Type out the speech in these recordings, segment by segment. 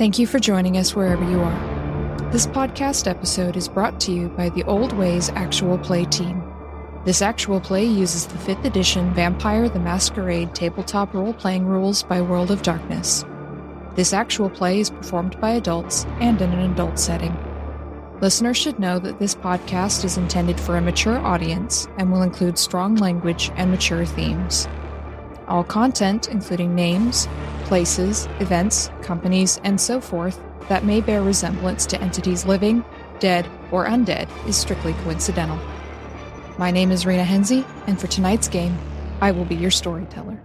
Thank you for joining us wherever you are. This podcast episode is brought to you by the Old Ways Actual Play team. This actual play uses the 5th edition Vampire the Masquerade tabletop role-playing rules by World of Darkness. This actual play is performed by adults and in an adult setting. Listeners should know that this podcast is intended for a mature audience and will include strong language and mature themes. All content, including names, places, events, companies, and so forth, that may bear resemblance to entities living, dead, or undead is strictly coincidental. My name is Rena Henze, and for tonight's game, I will be your storyteller.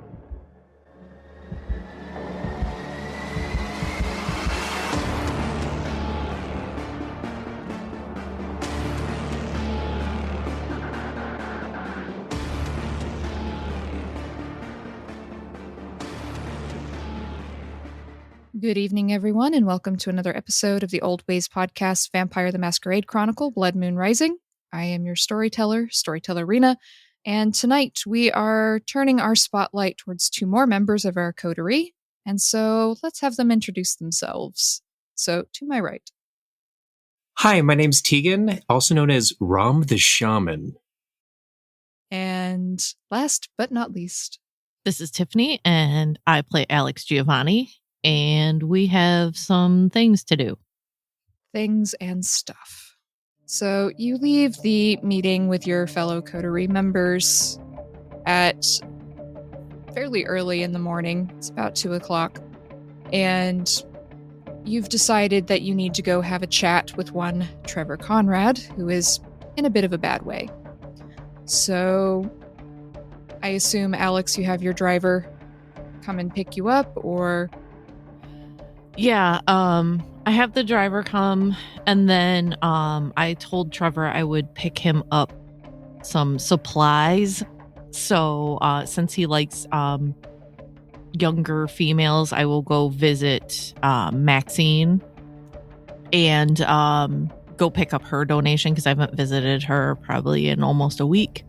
Good evening, everyone, and welcome to another episode of the Old Ways podcast, Vampire the Masquerade Chronicle, Blood Moon Rising. I am your storyteller Rena, and tonight we are turning our spotlight towards 2 more members of our coterie, and so let's have them introduce themselves. So, to my right. Hi, my name's Tegan, also known as Rahm the Shaman. And last but not least. This is Tiffany, and I play Alex Giovanni. And we have some things to do. Things and stuff. So you leave the meeting with your fellow coterie members at fairly early in the morning. It's about 2 o'clock. And you've decided that you need to go have a chat with one Trevor Conrad, who is in a bit of a bad way. So I assume, Alex, you have your driver come and pick you up, or... Yeah, I have the driver come, and then I told Trevor I would pick him up some supplies. So since he likes younger females, I will go visit Maxine and go pick up her donation because I haven't visited her probably in almost a week.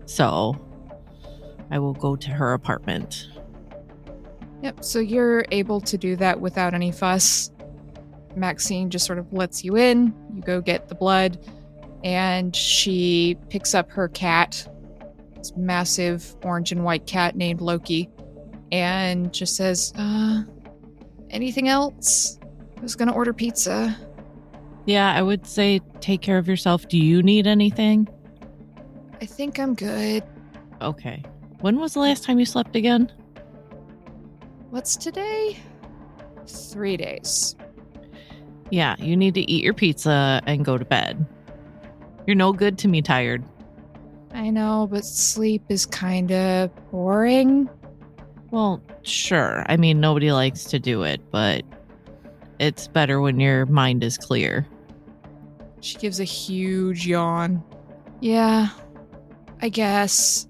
So I will go to her apartment. Yep, so you're able to do that without any fuss. Maxine just sort of lets you in, you go get the blood, and she picks up her cat, this massive orange and white cat named Loki, and just says, anything else? I was gonna order pizza. Yeah, I would say take care of yourself. Do you need anything? I think I'm good. Okay. When was the last time you slept again? What's today? 3 days. Yeah, you need to eat your pizza and go to bed. You're no good to me tired. I know, but sleep is kinda boring. Well, sure. I mean, nobody likes to do it, but it's better when your mind is clear. She gives a huge yawn. Yeah, I guess.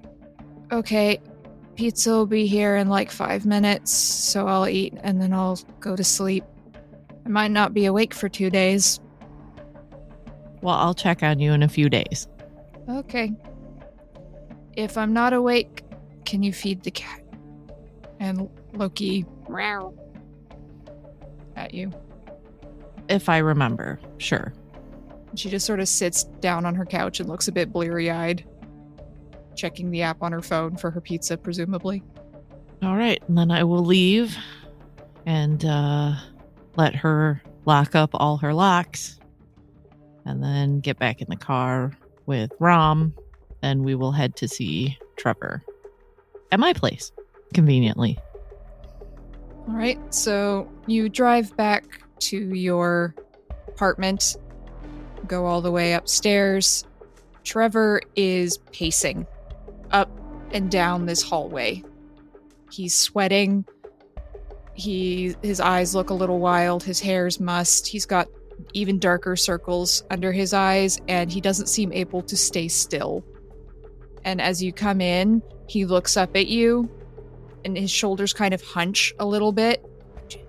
Okay. Pizza will be here in like 5 minutes, so I'll eat and then I'll go to sleep. I might not be awake for 2 days. Well, I'll check on you in a few days. Okay. If I'm not awake, can you feed the cat? And Loki meow at you. If I remember, sure. She just sort of sits down on her couch and looks a bit bleary-eyed, checking the app on her phone for her pizza, presumably. All right, and then I will leave and let her lock up all her locks and then get back in the car with Rahm, and we will head to see Trevor at my place, conveniently. All right, so you drive back to your apartment, go all the way upstairs. Trevor is pacing up and down this hallway. He's sweating. His eyes look a little wild. His hair's mussed. He's got even darker circles under his eyes, and he doesn't seem able to stay still. And as you come in, he looks up at you, and his shoulders kind of hunch a little bit.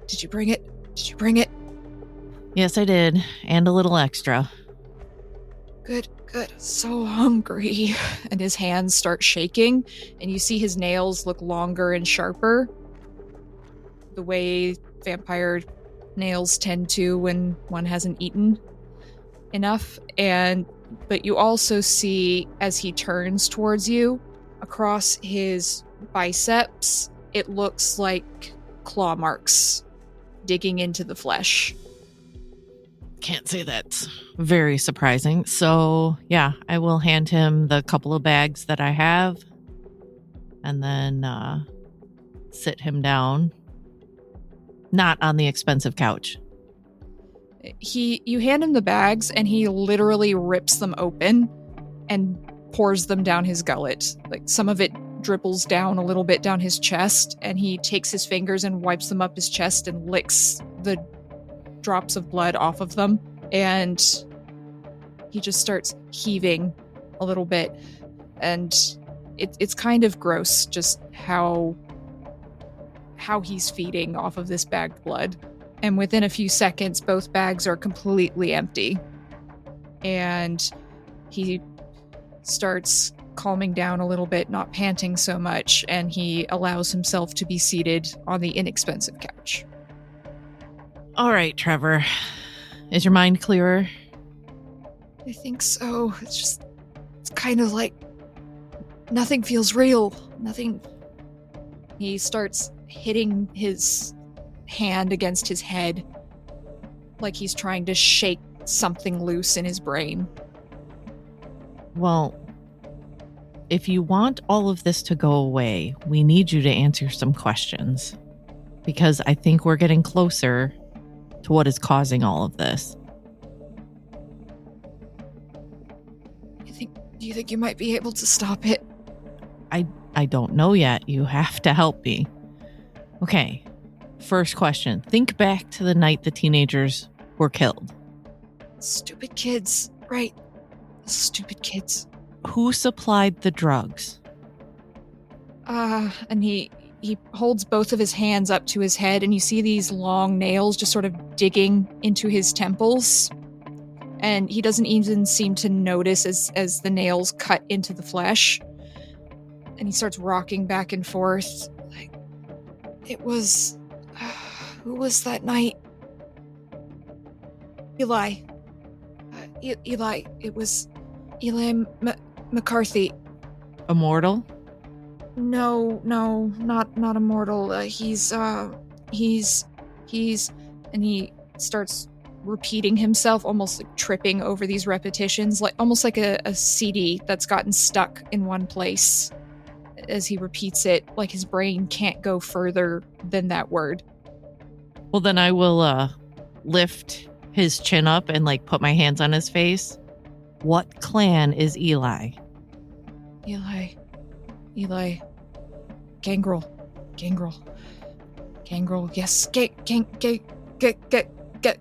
Did you bring it? Did you bring it? Yes, I did. And a little extra. Good. So hungry. And his hands start shaking, and you see his nails look longer and sharper. The way vampire nails tend to when one hasn't eaten enough. But you also see, as he turns towards you, across his biceps, it looks like claw marks digging into the flesh. Can't say that's very surprising. So, yeah, I will hand him the couple of bags that I have and then sit him down. Not on the expensive couch. You hand him the bags and he literally rips them open and pours them down his gullet. Like, some of it dribbles down a little bit down his chest, and he takes his fingers and wipes them up his chest and licks the drops of blood off of them. And he just starts heaving a little bit. And it's kind of gross just how he's feeding off of this bagged blood. And within a few seconds, both bags are completely empty. And he starts calming down a little bit, not panting so much, and he allows himself to be seated on the inexpensive couch. All right, Trevor. Is your mind clearer? I think so. It's kind of like nothing feels real. Nothing. He starts hitting his hand against his head like he's trying to shake something loose in his brain. Well, if you want all of this to go away, we need you to answer some questions, because I think we're getting closer to what is causing all of this. Do you think you might be able to stop it? I don't know yet. You have to help me. Okay. First question. Think back to the night the teenagers were killed. Stupid kids, right? Stupid kids. Who supplied the drugs? And he holds both of his hands up to his head, and you see these long nails just sort of digging into his temples. And he doesn't even seem to notice as the nails cut into the flesh. And he starts rocking back and forth. Like, it was... who was that night? Eli. Eli. It was Eli McCarthy. Immortal? No, not immortal. He's, and he starts repeating himself, almost like tripping over these repetitions, like almost like a CD that's gotten stuck in one place. As he repeats it, like his brain can't go further than that word. Well, then I will lift his chin up and like put my hands on his face. What clan is Eli? Eli. Gangrel. Yes.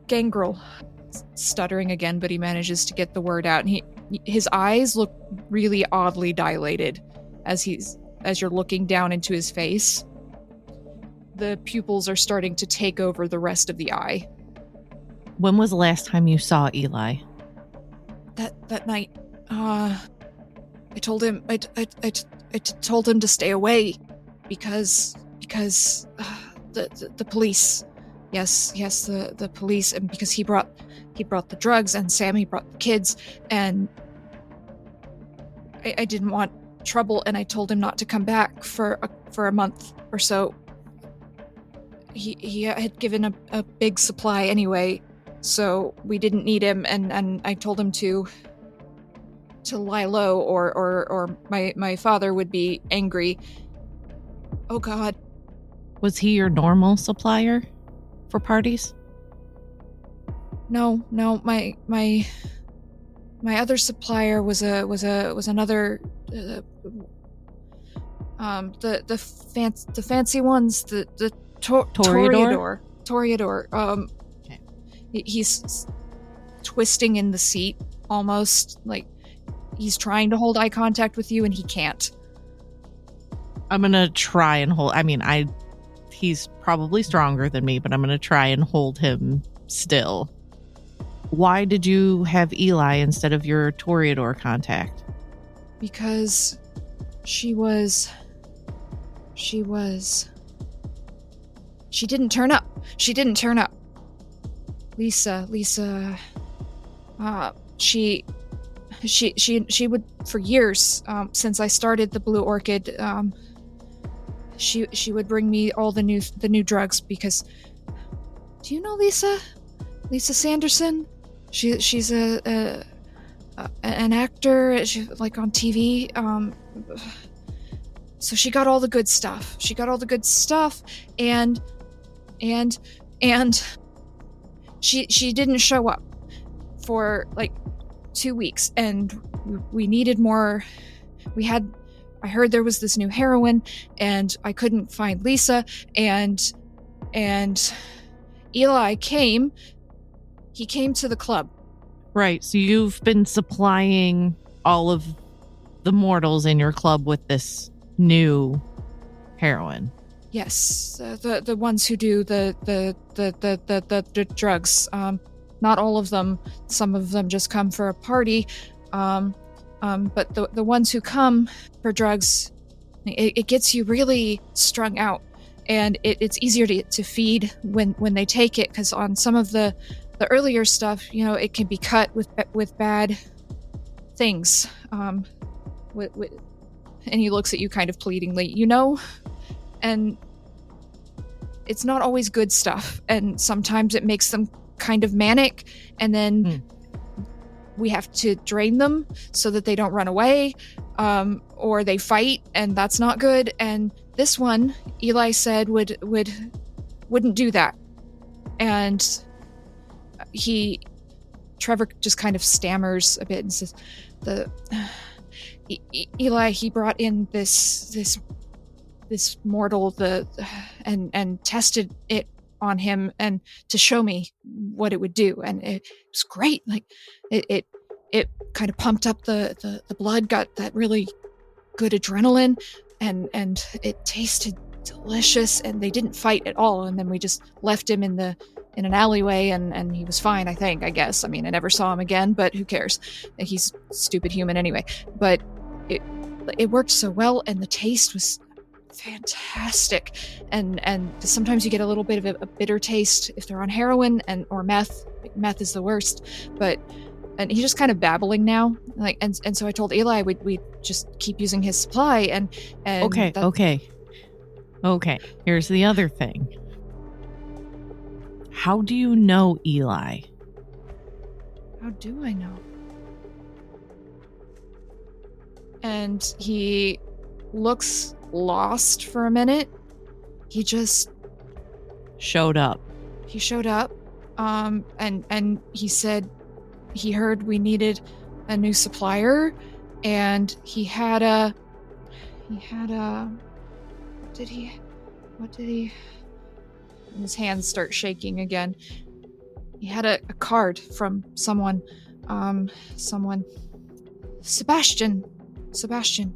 Gangrel. Stuttering again, but he manages to get the word out. And his eyes look really oddly dilated as you're looking down into his face. The pupils are starting to take over the rest of the eye. When was the last time you saw Eli? That night, I told him I told him to stay away because the police. Yes, the police, and because he brought the drugs, and Sammy brought the kids, and I didn't want trouble, and I told him not to come back for a month or so. He had given a big supply anyway, so we didn't need him, and I told him to lie low, or my father would be angry. Oh God. Was he your normal supplier for parties? No, my other supplier was another the fancy ones, the Toreador. Okay. He's twisting in the seat, almost like he's trying to hold eye contact with you, and he can't. I'm gonna try and hold. I mean, he's probably stronger than me, but I'm gonna try and hold him still. Why did you have Eli instead of your Toreador contact? Because she didn't turn up. Lisa, she would, for years, since I started the Blue Orchid, she would bring me all the new drugs because, do you know Lisa Sanderson? She's an actor, like on TV. So she got all the good stuff. And she didn't show up for like 2 weeks, and we needed more. I heard there was this new heroine, and I couldn't find Lisa, and Eli came. He came to the club. Right, so you've been supplying all of the mortals in your club with this new heroine. Yes, the ones who do the drugs. Not all of them. Some of them just come for a party. But the ones who come for drugs, it gets you really strung out, and it's easier to feed when they take it, because on some of the earlier stuff, it can be cut with bad things. And he looks at you kind of pleadingly, and it's not always good stuff, and sometimes it makes them kind of manic, and then we have to drain them so that they don't run away, or they fight, and that's not good. And this one, Eli said, wouldn't do that. And Trevor just kind of stammers a bit and says, Eli, he brought in this mortal, and tested it on him, and to show me what it would do, and it was great. Like it kind of pumped up the blood, got that really good adrenaline, and it tasted delicious, and they didn't fight at all. And then we just left him in an alleyway, and he was fine, I guess. I mean, I never saw him again, but who cares? He's a stupid human anyway. But it worked so well, and the taste was fantastic, and sometimes you get a little bit of a bitter taste if they're on heroin or meth. Meth is the worst. And he's just kind of babbling now, like, and so I told Eli we just keep using his supply, and okay. Here's the other thing. How do you know Eli? How do I know? And he looks lost for a minute. He just showed up. And he said he heard we needed a new supplier, and he had a what did he and his hands start shaking again. He had a card from someone, Sebastian,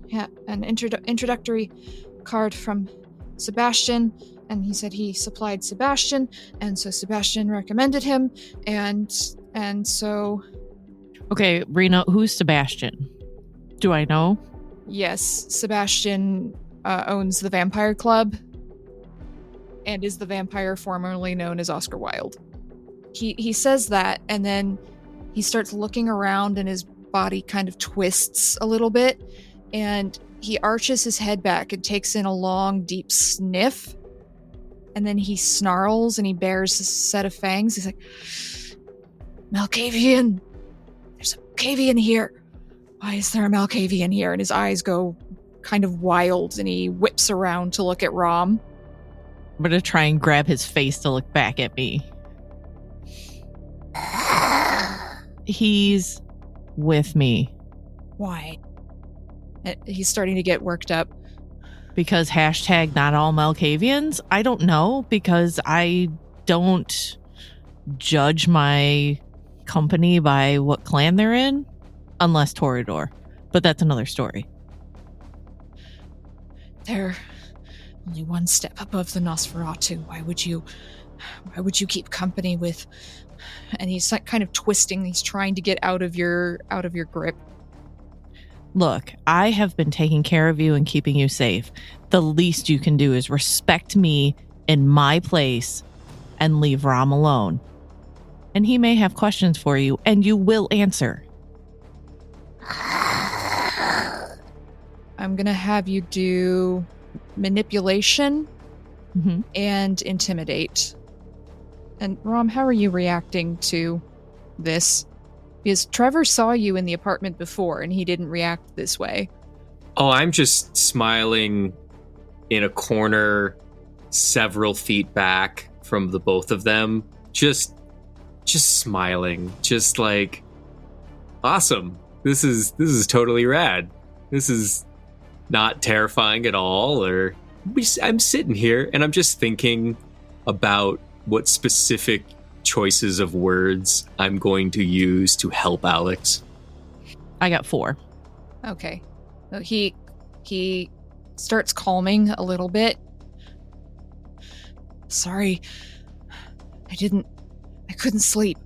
yeah, an introductory card from Sebastian, and he said he supplied Sebastian, and so Sebastian recommended him, and so... Okay, Rena, who's Sebastian? Do I know? Yes, Sebastian owns the Vampire Club, and is the vampire formerly known as Oscar Wilde. He says that, and then he starts looking around, and his body kind of twists a little bit, and he arches his head back and takes in a long, deep sniff, and then he snarls and he bares a set of fangs. He's like, Malkavian! There's a Malkavian here! Why is there a Malkavian here? And his eyes go kind of wild, and he whips around to look at Rahm. I'm gonna try and grab his face to look back at me. He's with me. Why? He's starting to get worked up. Because hashtag not all Malkavians? I don't know, because I don't judge my company by what clan they're in, unless Toreador. But that's another story. They're only one step above the Nosferatu. Why would you keep company with... And he's kind of twisting. He's trying to get out of your grip. Look, I have been taking care of you and keeping you safe. The least you can do is respect me in my place and leave Rahm alone. and he may have questions for you, and you will answer. I'm going to have you do manipulation and intimidate. And Rahm, how are you reacting to this? Because Trevor saw you in the apartment before, and he didn't react this way. Oh, I'm just smiling in a corner, several feet back from the both of them. Just smiling. Just like, awesome. This is totally rad. This is not terrifying at all. I'm sitting here and I'm just thinking about what specific choices of words I'm going to use to help Alex. I got 4. Okay. So he starts calming a little bit. Sorry. I couldn't sleep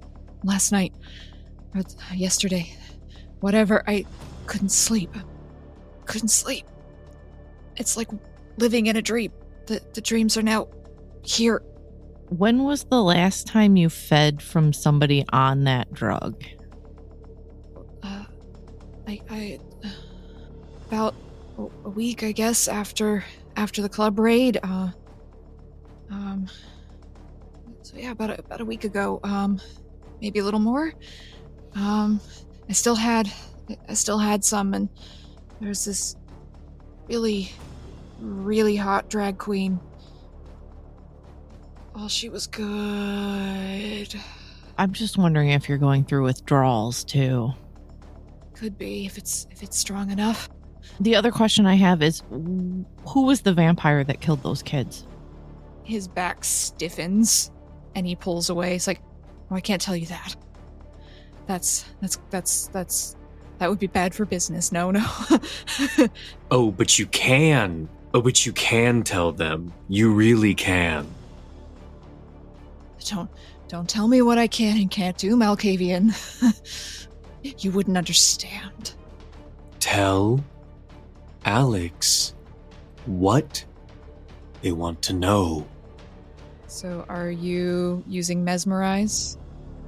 last night. Or yesterday. Whatever. I couldn't sleep. It's like living in a dream. The dreams are now here. When was the last time you fed from somebody on that drug? I about a week, I guess, after the club raid. So yeah, about a week ago. Maybe a little more. I still had some, and there's this really, really hot drag queen. Oh, she was good. I'm just wondering if you're going through withdrawals too. Could be, if it's strong enough. The other question I have is, who was the vampire that killed those kids? His back stiffens, and he pulls away. He's like, "Oh, I can't tell you that. That would be bad for business. No." Oh, but you can. Tell them. You really can. Don't tell me what I can and can't do, Malkavian. You wouldn't understand. Tell Alex what they want to know. So are you using Mesmerize?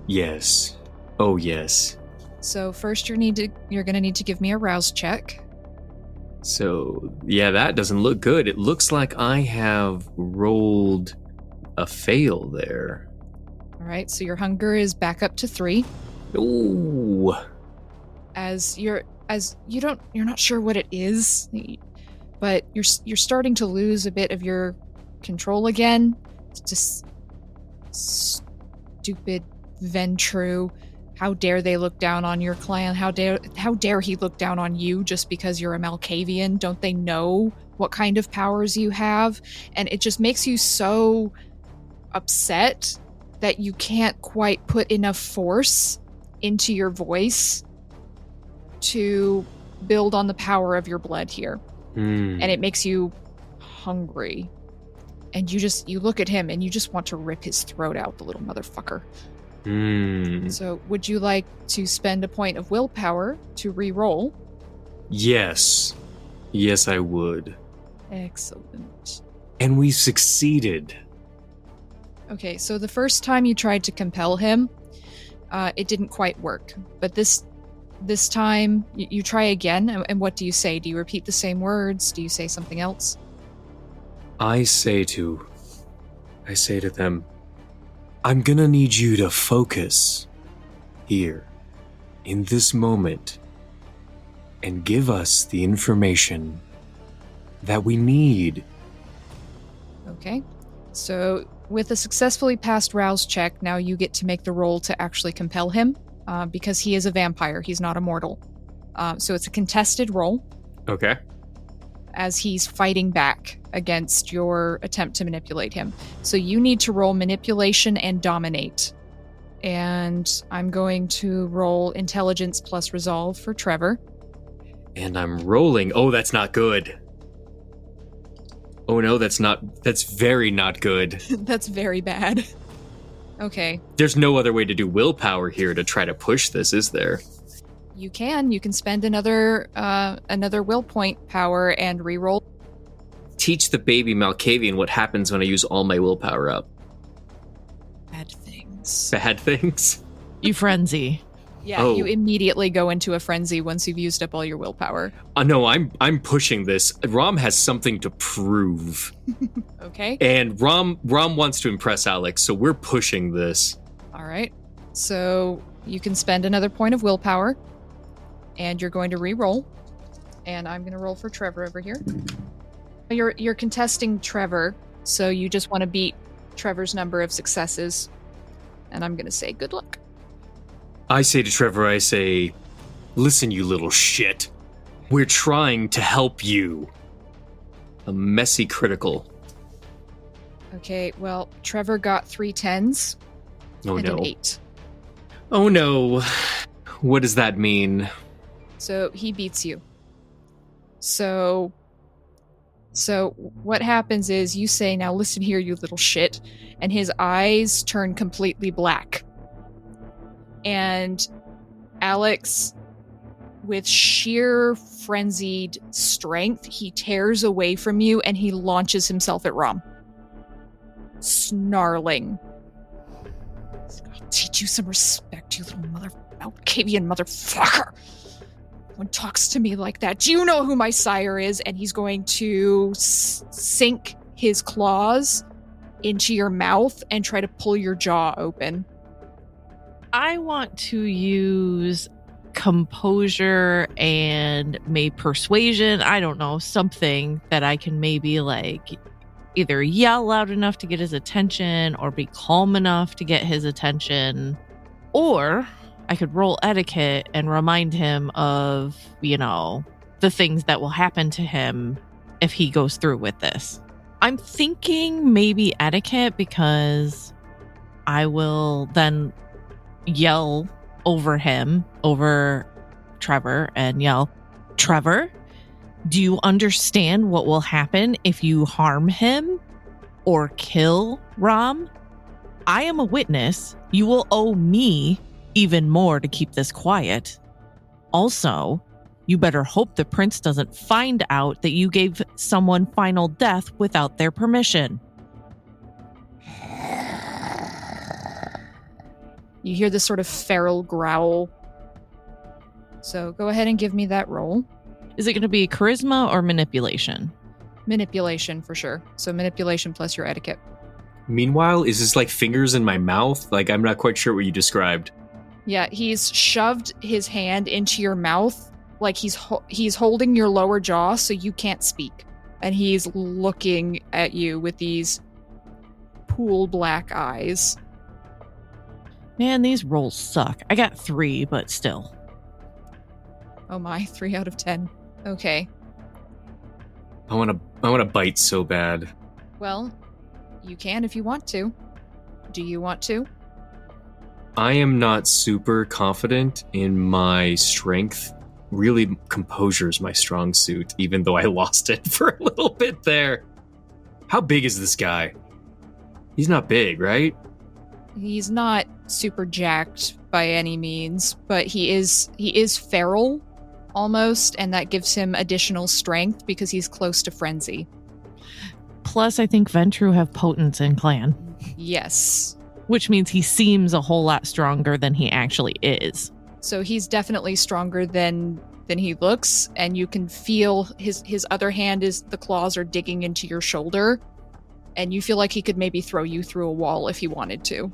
Yes. Oh, yes. So first you're going to need to give me a rouse check. So, yeah, that doesn't look good. It looks like I have rolled a fail there. All right, so your hunger is back up to 3. Ooh. You're not sure what it is, but you're starting to lose a bit of your control again. It's just stupid Ventrue. How dare they look down on your clan? How dare he look down on you just because you're a Malkavian? Don't they know what kind of powers you have? And it just makes you so upset that you can't quite put enough force into your voice to build on the power of your blood here. And it makes you hungry. And you look at him and you just want to rip his throat out, the little motherfucker. So would you like to spend a point of willpower to re-roll? Yes. Yes, I would. Excellent. And we succeeded. Okay, so the first time you tried to compel him, it didn't quite work. But this time, you try again, and what do you say? Do you repeat the same words? Do you say something else? I say to them, I'm gonna need you to focus here, in this moment, and give us the information that we need. Okay, so with a successfully passed rouse check, now you get to make the roll to actually compel him, because he is a vampire, he's not a mortal. So it's a contested roll. Okay. As he's fighting back against your attempt to manipulate him. So you need to roll manipulation and dominate. And I'm going to roll intelligence plus resolve for Trevor. And I'm rolling. Oh, that's not good. Oh no, that's very not good. That's very bad. Okay. There's no other way to do willpower here to try to push this, is there? You can spend another will point power and re-roll. Teach the baby Malkavian what happens when I use all my willpower up. Bad thing. things. Bad things? You frenzy. Yeah, Oh. you immediately go into a frenzy once you've used up all your willpower. No, I'm pushing this. Rahm has something to prove. Okay. And Rahm wants to impress Alex, so we're pushing this. All right. So you can spend another point of willpower, and you're going to re-roll. And I'm going to roll for Trevor over here. You're contesting Trevor, so you just want to beat Trevor's number of successes. And I'm going to say good luck. I say to Trevor, listen, you little shit. We're trying to help you. A messy critical. Okay, well, Trevor got 3 10s Oh and no. an 8. Oh no. What does that mean? So he beats you. So what happens is you say, now listen here, you little shit, and his eyes turn completely black. And Alex, with sheer frenzied strength, he tears away from you and he launches himself at Rahm. Snarling. I'll teach you some respect, you little Malkavian motherfucker. No one talks to me like that. Do you know who my sire is? And he's going to sink his claws into your mouth and try to pull your jaw open. I want to use composure and maybe persuasion. I don't know, something that I can maybe like either yell loud enough to get his attention or be calm enough to get his attention. Or I could roll etiquette and remind him of, the things that will happen to him if he goes through with this. I'm thinking maybe etiquette because I will then yell over Trevor, and yell, Trevor, do you understand what will happen if you harm him or kill Rahm? I am a witness. You will owe me even more to keep this quiet. Also, you better hope the prince doesn't find out that you gave someone final death without their permission. You hear this sort of feral growl. So go ahead and give me that roll. Is it going to be charisma or manipulation? Manipulation for sure. So manipulation plus your etiquette. Meanwhile, is this like fingers in my mouth? Like, I'm not quite sure what you described. Yeah, he's shoved his hand into your mouth like he's holding your lower jaw so you can't speak. And he's looking at you with these pool black eyes. Man, these rolls suck. I got 3, but still. Oh my, 3 out of 10. Okay. I want to bite so bad. Well, you can if you want to. Do you want to? I am not super confident in my strength. Really, composure is my strong suit, even though I lost it for a little bit there. How big is this guy? He's not big, right? He's not super jacked by any means, but he is feral almost, and that gives him additional strength because he's close to frenzy. Plus, I think Ventrue have potence in clan. Yes. Which means he seems a whole lot stronger than he actually is. So he's definitely stronger than he looks, and you can feel his other hand is the claws are digging into your shoulder, and you feel like he could maybe throw you through a wall if he wanted to.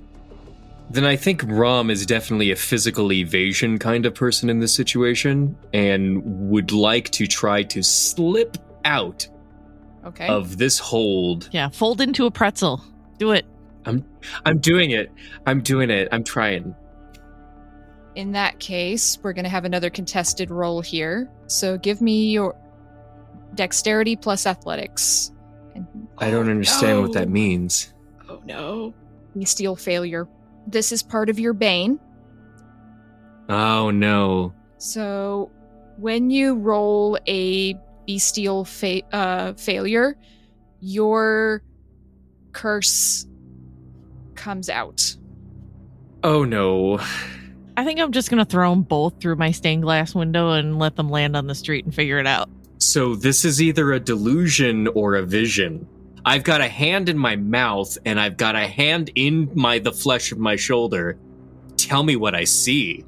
Then I think Rahm is definitely a physical evasion kind of person in this situation, and would like to try to slip out of this hold. Yeah, fold into a pretzel. Do it. I'm doing it. I'm trying. In that case, we're going to have another contested roll here. So give me your dexterity plus athletics. I don't understand what that means. Oh no. Bestial failure. This is part of your bane. Oh no. So when you roll a bestial failure, your curse comes out. Oh no. I think I'm just going to throw them both through my stained glass window and let them land on the street and figure it out. So this is either a delusion or a vision. I've got a hand in my mouth and I've got a hand in the flesh of my shoulder. Tell me what I see.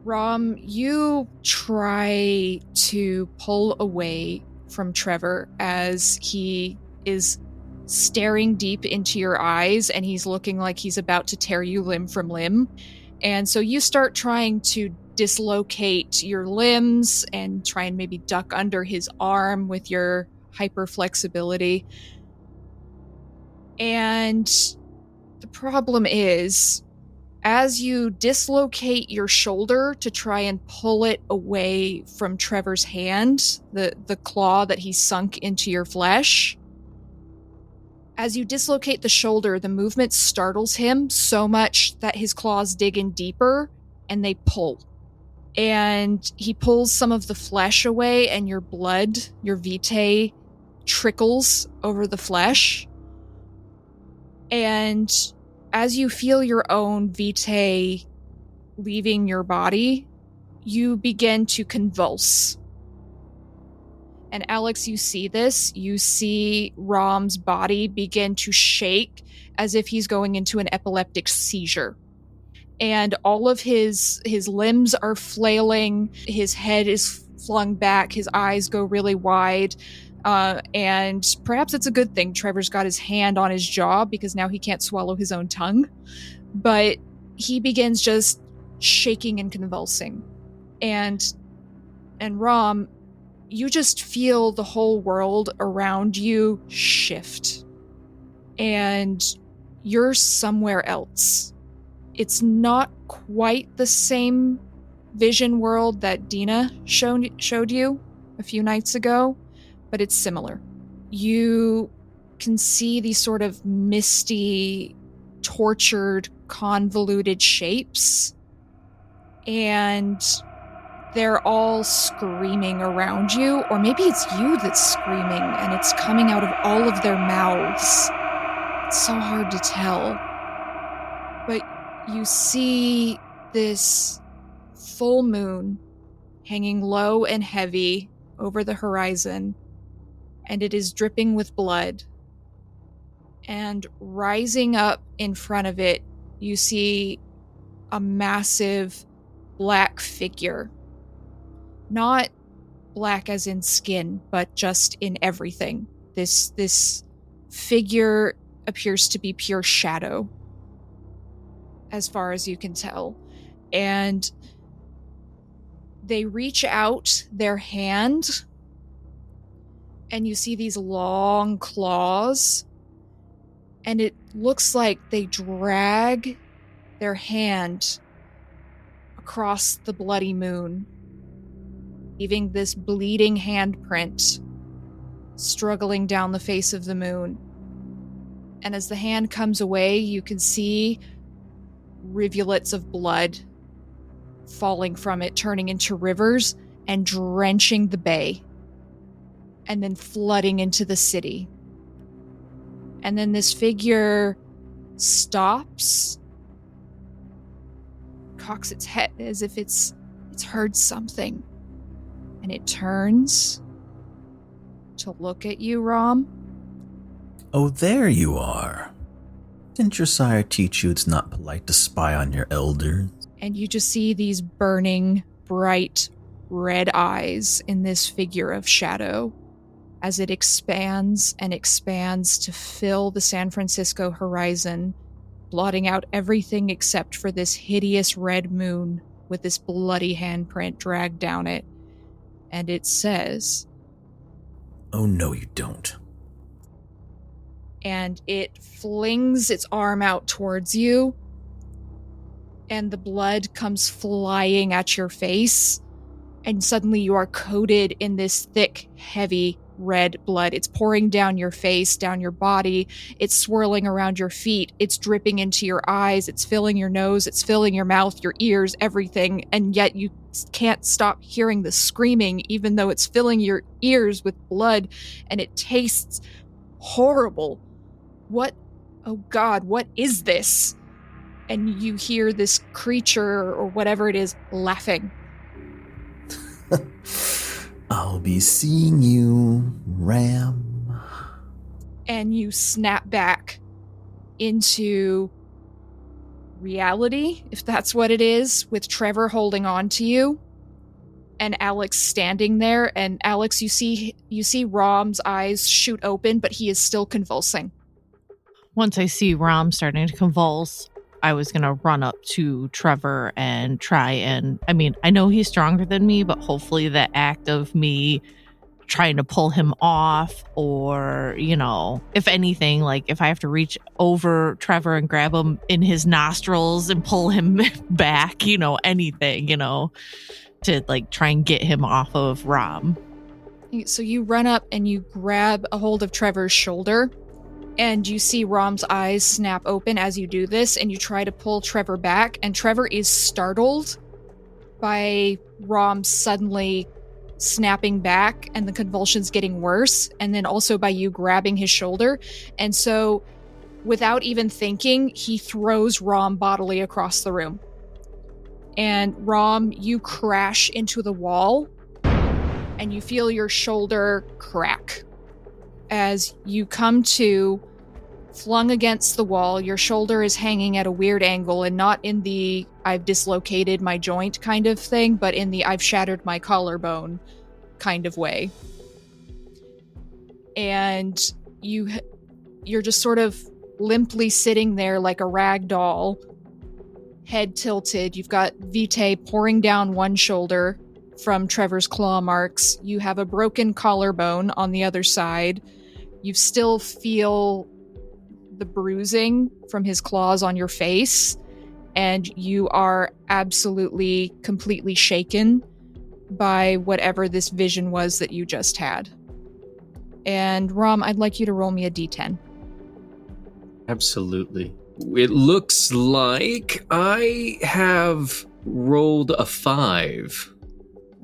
Rahm, you try to pull away from Trevor as he is staring deep into your eyes and he's looking like he's about to tear you limb from limb. And so you start trying to dislocate your limbs and try and maybe duck under his arm with your hyper flexibility. And the problem is, as you dislocate your shoulder to try and pull it away from Trevor's hand, the claw that he sunk into your flesh, as you dislocate the shoulder, the movement startles him so much that his claws dig in deeper and they pull. And he pulls some of the flesh away and your blood, your vitae, trickles over the flesh. And as you feel your own vitae leaving your body, you begin to convulse. And Alex, you see this. You see Rahm's body begin to shake as if he's going into an epileptic seizure. And all of his limbs are flailing. His head is flung back. His eyes go really wide. And perhaps it's a good thing Trevor's got his hand on his jaw because now he can't swallow his own tongue. But he begins just shaking and convulsing. And Rahm, you just feel the whole world around you shift. And you're somewhere else. It's not quite the same vision world that Dina showed you a few nights ago, but it's similar. You can see these sort of misty, tortured, convoluted shapes, and they're all screaming around you, or maybe it's you that's screaming and it's coming out of all of their mouths. It's so hard to tell. But you see this full moon hanging low and heavy over the horizon, and it is dripping with blood. And rising up in front of it, you see a massive black figure. Not black as in skin, but just in everything. This figure appears to be pure shadow, as far as you can tell. And they reach out their hand, and you see these long claws, and it looks like they drag their hand across the bloody moon, leaving this bleeding handprint struggling down the face of the moon. And as the hand comes away, you can see rivulets of blood falling from it, turning into rivers and drenching the bay, and then flooding into the city. And then this figure stops, cocks its head as if it's heard something, and it turns to look at you, Rahm. Oh, there you are. Didn't your sire teach you it's not polite to spy on your elders? And you just see these burning, bright, red eyes in this figure of shadow as it expands and expands to fill the San Francisco horizon, blotting out everything except for this hideous red moon with this bloody handprint dragged down it. And it says, "Oh, no, you don't." And it flings its arm out towards you, and the blood comes flying at your face, and suddenly you are coated in this thick, heavy red blood. It's pouring down your face, down your body, it's swirling around your feet, it's dripping into your eyes, it's filling your nose, it's filling your mouth, your ears, everything, and yet you can't stop hearing the screaming, even though it's filling your ears with blood, and it tastes horrible. Oh God, what is this? And you hear this creature, or whatever it is, laughing. I'll be seeing you, Ram. and you snap back into reality, if that's what it is, with Trevor holding on to you and Alex standing there. And Alex, you see Rahm's eyes shoot open, but he is still convulsing. Once I see Rahm starting to convulse, I was going to run up to Trevor and try and, I know he's stronger than me, but hopefully the act of me trying to pull him off, or, if anything, like if I have to reach over Trevor and grab him in his nostrils and pull him back, anything, to like try and get him off of Rahm. So you run up and you grab a hold of Trevor's shoulder, and you see Rahm's eyes snap open as you do this, and you try to pull Trevor back, and Trevor is startled by Rahm suddenly snapping back and the convulsions getting worse, and then also by you grabbing his shoulder. And so, without even thinking, he throws Rahm bodily across the room. And Rahm, you crash into the wall, and you feel your shoulder crack. As you come to, flung against the wall, your shoulder is hanging at a weird angle, and not in the I've dislocated my joint kind of thing, but in the I've shattered my collarbone kind of way. And you're just sort of limply sitting there like a rag doll, head tilted. You've got Vitae pouring down one shoulder from Trevor's claw marks. You have a broken collarbone on the other side. You still feel the bruising from his claws on your face, and you are absolutely, completely shaken by whatever this vision was that you just had. And Rahm, I'd like you to roll me a d10. Absolutely. It looks like I have rolled a 5.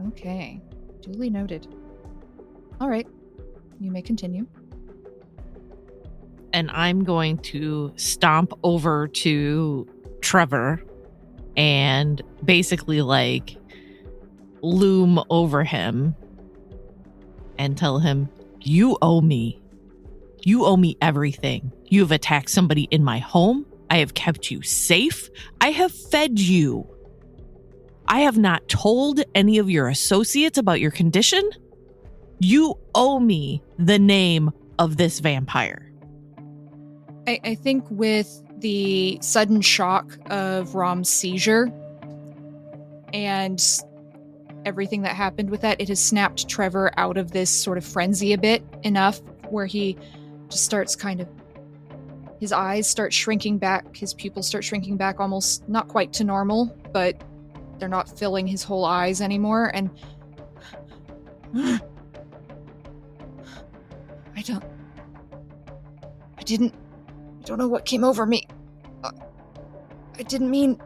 Okay. Duly noted. All right. You may continue. And I'm going to stomp over to Trevor and basically like loom over him and tell him, you owe me. You owe me everything. You have attacked somebody in my home. I have kept you safe. I have fed you. I have not told any of your associates about your condition. You owe me the name of this vampire. I think with the sudden shock of Rahm's seizure and everything that happened with that, it has snapped Trevor out of this sort of frenzy a bit, enough where he just starts kind of, his eyes start shrinking back, his pupils start shrinking back, almost not quite to normal, but they're not filling his whole eyes anymore, and I don't know what came over me. I didn't.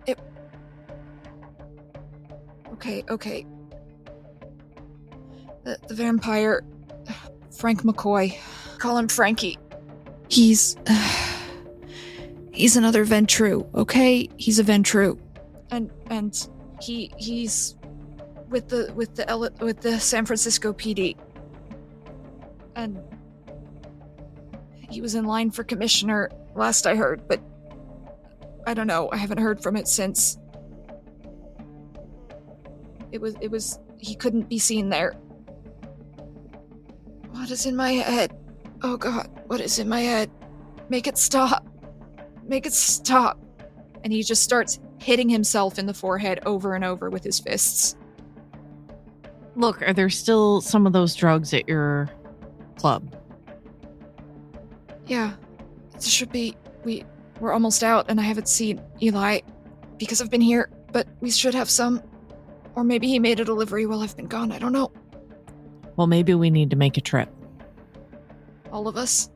It. Okay. The vampire, Frank McCoy. Call him Frankie. He's another Ventrue, okay? He's a Ventrue. And he's with the San Francisco PD. And he was in line for commissioner last I heard, but I don't know. I haven't heard from it since. It was he couldn't be seen there. What is in my head? Oh God, what is in my head? Make it stop. Make it stop. And he just starts hitting himself in the forehead over and over with his fists. Look, are there still some of those drugs at your club? Yeah, it should be. We're almost out, and I haven't seen Eli because I've been here, but we should have some. Or maybe he made a delivery while I've been gone, I don't know. Well, maybe we need to make a trip. All of us?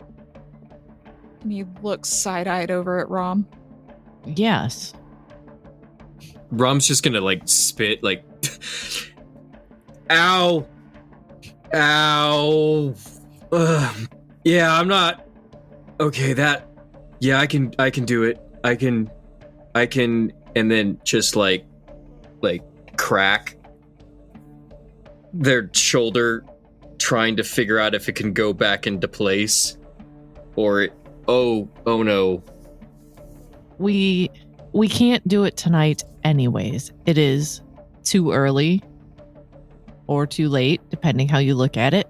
And he looks side-eyed over at Rahm. Yes. Rahm's just gonna like spit like ow. Yeah, I'm not okay, I can do it. I can and then just like crack. their shoulder, trying to figure out if it can go back into place, or oh no. We can't do it tonight anyways. It is too early or too late, depending how you look at it.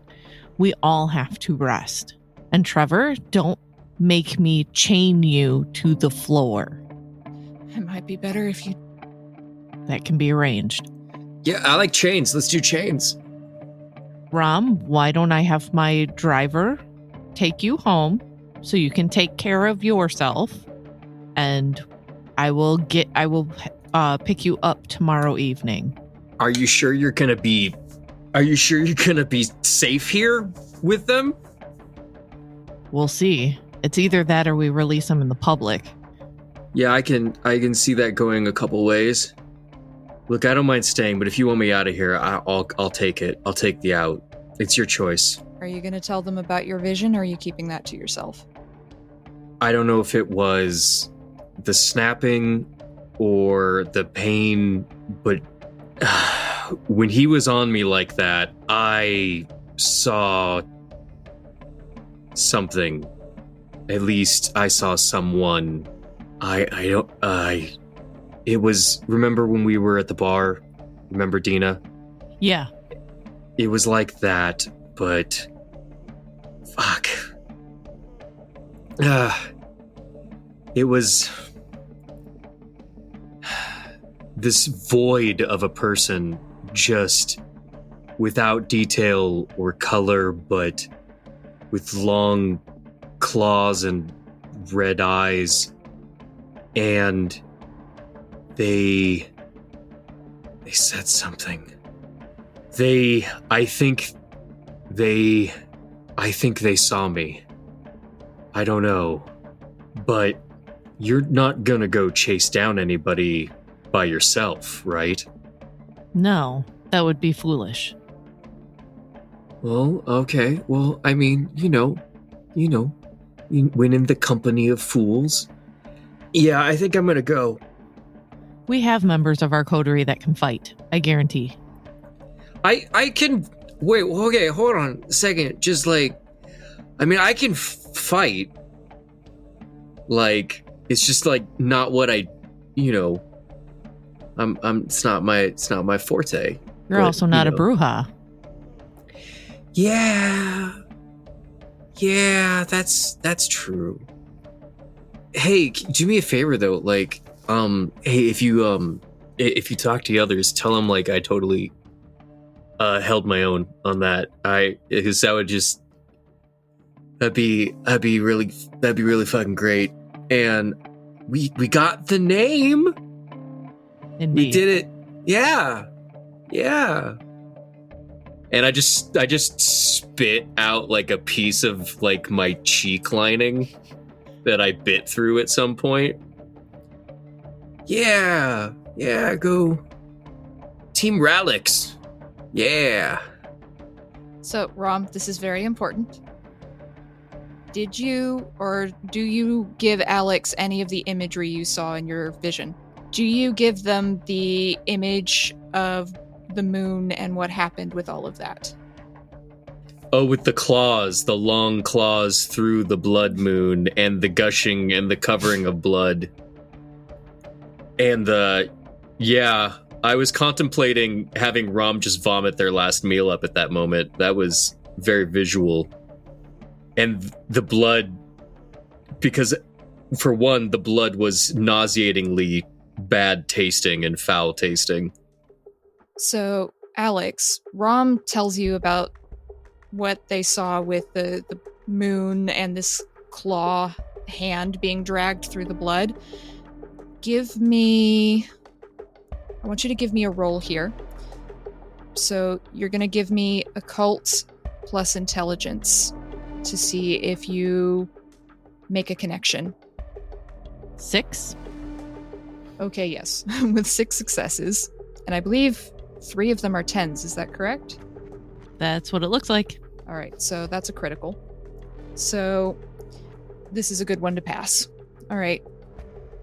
We all have to rest. And Trevor, don't make me chain you to the floor. It might be better if you... That can be arranged. Yeah, I like chains. Let's do chains. Rahm, why don't I have my driver take you home so you can take care of yourself, and I will pick you up tomorrow evening. Are you sure you're gonna be safe here with them? We'll see. It's either that or we release them in the public. Yeah, I can see that going a couple ways. Look, I don't mind staying, but if you want me out of here, I'll take it. I'll take the out. It's your choice. Are you going to tell them about your vision, or are you keeping that to yourself? I don't know if it was the snapping or the pain, but when he was on me like that, I saw something. At least I saw someone. It was, remember when we were at the bar? Remember Dina? Yeah. It was like that, but fuck. It was this void of a person, just without detail or color, but with long claws and red eyes. And they said something. I think they saw me. I don't know. But you're not gonna go chase down anybody by yourself, right? No, that would be foolish. Well, okay. Well, I mean, you know, when in the company of fools. Yeah, I think I'm gonna go. We have members of our coterie that can fight, I guarantee. I can... Wait, okay, hold on a second. Just like... I mean, I can fight. Like, it's just like not what I... it's not my forte. You're also not a bruja. Yeah, that's true. Hey, do me a favor though. Like, hey, if you talk to the others, tell them like I totally held my own on that. Because that would just that'd be really fucking great. And we got the name. Indeed. We did it. Yeah. And I just spit out like a piece of like my cheek lining that I bit through at some point. Yeah, go Team Ralix. Yeah. So, Rahm, this is very important. Did you or do you give Alex any of the imagery you saw in your vision? Do you give them the image of the moon and what happened with all of that? Oh, with the claws, the long claws through the blood moon and the gushing and the covering of blood. And I was contemplating having Rahm just vomit their last meal up at that moment. That was very visual. And the blood, because for one, the blood was nauseatingly bad tasting and foul tasting. So, Alex, Rahm tells you about what they saw with the moon and this claw hand being dragged through the blood. I want you to give me a roll here. So you're going to give me occult plus intelligence to see if you make a connection. 6? Okay, yes. With 6 successes. And I believe 3 of them are 10s, is that correct? That's what it looks like. All right, so that's a critical. So this is a good one to pass. All right.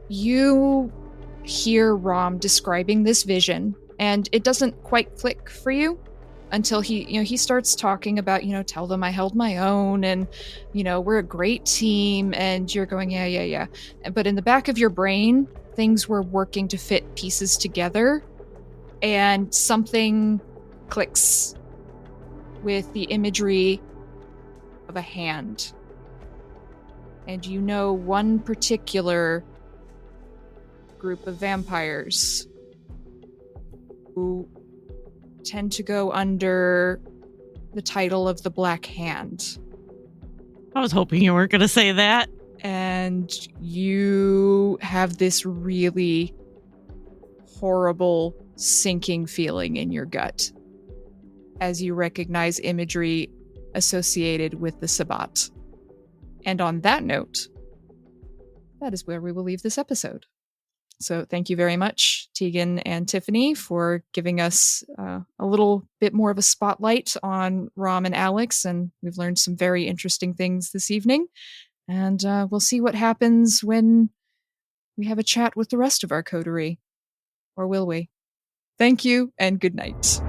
You hear Rahm describing this vision, and it doesn't quite click for you. until he starts talking about, tell them I held my own, and, we're a great team, and you're going, yeah. But in the back of your brain, things were working to fit pieces together, and something clicks with the imagery of a hand. And one particular group of vampires who tend to go under the title of the Black Hand. I was hoping you weren't going to say that. And you have this really horrible sinking feeling in your gut as you recognize imagery associated with the Sabbat. And on that note, that is where we will leave this episode. So thank you very much, Tegan and Tiffany, for giving us a little bit more of a spotlight on Rahm and Alex, and we've learned some very interesting things this evening. And we'll see what happens when we have a chat with the rest of our coterie. Or will we? Thank you, and good night.